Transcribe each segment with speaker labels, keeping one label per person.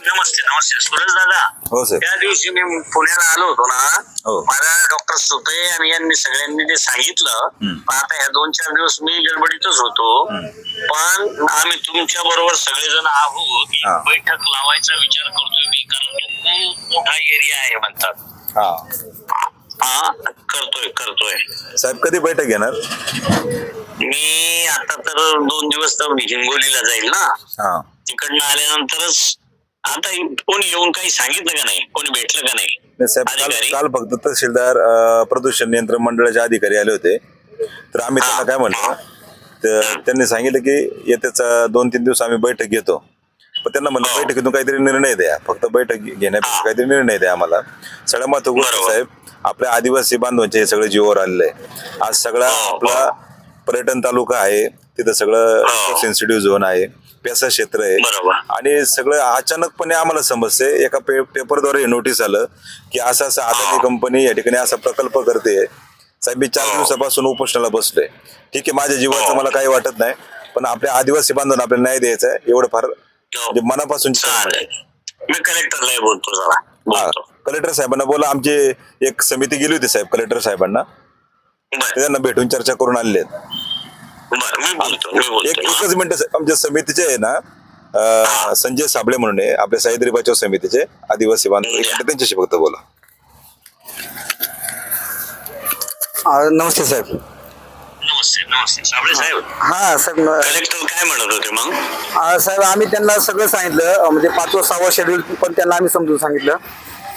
Speaker 1: नमस्ते नमस्ते सुरेश दादा.
Speaker 2: हो सर.
Speaker 1: त्या दिवशी मी पुण्याला आलो होतो ना.
Speaker 2: हो.
Speaker 1: मला डॉक्टर सुपे आणि यांनी सगळ्यांनी ते सांगितलं. पण आता ह्या 2-4 दिवस मी गडबडीतच होतो. पण आम्ही तुमच्या बरोबर सगळेजण आहोत.
Speaker 2: हा.
Speaker 1: बैठक लावायचा विचार करतोय मी, कारण तो खूप मोठा एरिया आहे म्हणतात. हा करतोय
Speaker 2: साहेब कधी बैठक घेणार?
Speaker 1: मी आता तर 2 दिवस तर हिंगोलीला जाईल ना.
Speaker 2: हा.
Speaker 1: तिकडनं आल्यानंतरच आता कोणी येऊन काही सांगितलं का नाही, कोणी भेटलं का नाही?
Speaker 2: नाही साहेब, काल फक्त तहसीलदार प्रदूषण नियंत्रण मंडळाचे अधिकारी आले होते. तर आम्ही त्यांना काय म्हणलं, तर त्यांनी सांगितलं की येत्याचा 2-3 दिवस आम्ही बैठक घेतो. पण त्यांना म्हणलं बैठकीतून काहीतरी निर्णय द्या, फक्त बैठक घेण्यापेक्षा काहीतरी निर्णय द्या आम्हाला. सगळ्यात महत्त्वाची गोष्ट साहेब, आपल्या आदिवासी बांधवांचे हे सगळे जीवावर आलेले आहे. आज सगळा आपला पर्यटन तालुका आहे, तिथं सगळं सेन्सिटिव्ह झोन आहे, पेसा क्षेत्र आहे. आणि सगळं अचानकपणे आम्हाला समजते, एका पेपरद्वारे नोटीस आलं की असं अदानी कंपनी या ठिकाणी असा प्रकल्प करते. साहेब मी 4 दिवसापासून उपोषणाला बसलोय. ठीक आहे, माझ्या जीवाचं मला काही वाटत नाही, पण आपल्या आदिवासी बांधवांना आपल्याला न्याय द्यायचा आहे, एवढं फार मनापासून.
Speaker 1: मी कलेक्टरला बोलतो.
Speaker 2: कलेक्टर साहेबांना बोला. आमची एक समिती गेली होती साहेब कलेक्टर साहेबांना, त्यांना भेटून चर्चा करून आलेले आहेत. एकच मिनिट साहेब, आमच्या समितीचे आहे ना संजय साबळे म्हणून आहे, आपल्या सह्याद्री बचाव समितीचे आदिवासी बांधव, त्यांच्याशी फक्त बोला.
Speaker 3: नमस्ते साहेब.
Speaker 1: नमस्ते साबळे साहेब.
Speaker 3: हा साहेब.
Speaker 1: कलेक्टर काय म्हणत होते मग?
Speaker 3: साहेब आम्ही त्यांना सगळं सांगितलं, म्हणजे 5वा-6वा शेड्यूल पण त्यांना आम्ही समजून सांगितलं.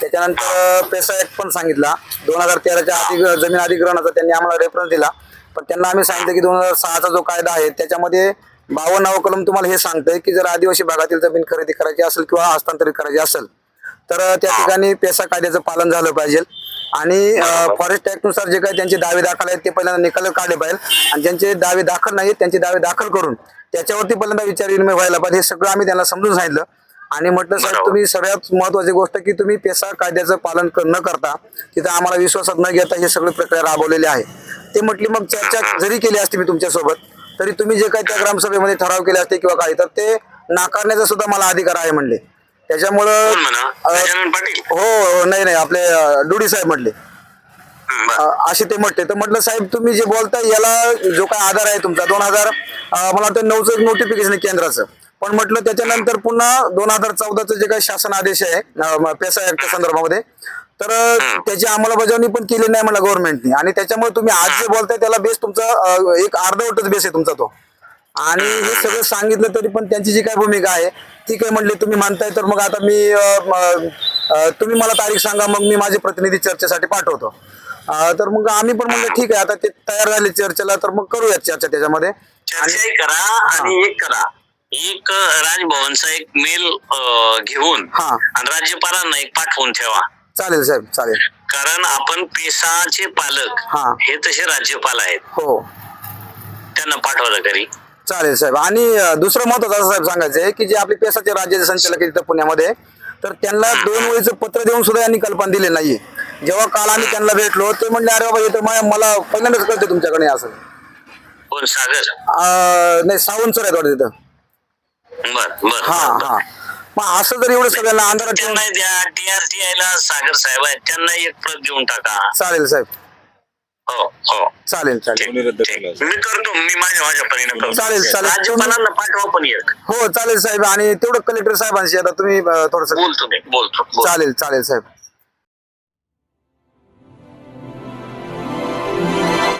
Speaker 3: त्याच्यानंतर पेसा ऍक्ट पण सांगितला. 2013च्या जमीन अधिग्रहणाचा त्यांनी आम्हाला रेफरन्स दिला. पण त्यांना आम्ही सांगितलं की 2006चा जो कायदा आहे त्याच्यामध्ये 52वा कलम तुम्हाला हे सांगतंय की जर आदिवासी भागातील जमीन खरेदी करायची असेल किंवा हस्तांतरित करायची असेल तर त्या ठिकाणी पेसा कायद्याचं पालन झालं पाहिजे. आणि फॉरेस्ट ऍक्ट नुसार जे काही त्यांचे दावे दाखल आहेत ते पहिल्यांदा निकाल काढले पाहिजे, आणि ज्यांचे दावे दाखल नाहीत त्यांचे दावे दाखल करून त्याच्यावरती पहिल्यांदा विचार विनिमय व्हायला पाहिजे. हे सगळं आम्ही त्यांना समजून सांगितलं. आणि म्हटलं साहेब तुम्ही सगळ्यात महत्वाची गोष्ट की तुम्ही पेसा कायद्याचं पालन न करता तिथं आम्हाला विश्वासात न घेता हे सगळी प्रक्रिया राबवलेली आहे. ते म्हटली मग चर्चा जरी केली असती मी तुमच्यासोबत तरी तुम्ही जे काही त्या ग्रामसभेमध्ये ठराव केले असते किंवा काही तर ते नाकारण्याचा सुद्धा मला अधिकार आहे म्हणले. त्याच्यामुळं हो नाही आपले डुडी साहेब म्हटले असे ते म्हटले. तर म्हटलं साहेब तुम्ही जे बोलताय याला जो काय आधार आहे तुमचा 2000 मला वाटतं 9चं नोटिफिकेशन आहे केंद्राचं, पण म्हटलं त्याच्यानंतर पुन्हा 2014चं जे काही शासन आदेश आहे पेसा ऍक्टच्या संदर्भामध्ये तर त्याची अंमलबजावणी पण केली नाही म्हणलं गव्हर्नमेंटने. आणि त्याच्यामुळे तुम्ही आज जे बोलताय त्याला बेस तुमचा एक अर्धवटच बेस आहे तुमचा तो. आणि हे सगळं सांगितलं तरी पण त्यांची जी काय भूमिका आहे ती काय म्हटली तुम्ही मानताय तर मग आता मी तुम्ही मला तारीख सांगा, मग मी माझे प्रतिनिधी चर्चेसाठी पाठवतो. तर मग आम्ही पण म्हणलं ठीक आहे, आता ते तयार झाले चर्चेला तर मग करूयात चर्चा त्याच्यामध्ये.
Speaker 1: चर्चा करा आणि एक राजभवनचा एक मेल घेऊन आणि राज्यपालांना एक पाठवून ठेवा.
Speaker 3: चालेल साहेब चालेल.
Speaker 1: कारण आपण पेसाचे पालक हे तसे राज्यपाल आहेत.
Speaker 3: हो
Speaker 1: त्यांना पाठवलं घरी.
Speaker 3: चालेल साहेब. आणि दुसरं महत्वाचं साहेब सांगायचं आहे की जे आपले पेसाचे राज्याचे संचालक आहेत पुण्यामध्ये तर त्यांना 2 वेळेचं पत्र देऊन सुद्धा यांनी कल्पना दिली नाहीये. जेव्हा काल आम्ही त्यांना भेटलो ते म्हणले अरे बाबा येतं मला पहिल्यांदाच कळते तुमच्याकडे असं.
Speaker 1: कोण सागर?
Speaker 3: नाही सावंत सर आहेत वाटतं तिथं.
Speaker 1: बर.
Speaker 3: हा मग असं जर एवढं सगळ्यांना अंधारात
Speaker 1: त्यांना द्या. TRTI ला सागर साहेब आहेत त्यांना एक प्रत देऊन टाका.
Speaker 3: चालेल साहेब.
Speaker 1: हो
Speaker 3: चालेल.
Speaker 1: मी करतो, मी माझ्या परीने करतो.
Speaker 3: चालेल
Speaker 1: राज्यपालांना पाठवा पण एक.
Speaker 3: हो चालेल साहेब. आणि तेवढं कलेक्टर साहेबांशी आता तुम्ही थोडस
Speaker 1: बोलतो.
Speaker 3: चालेल साहेब.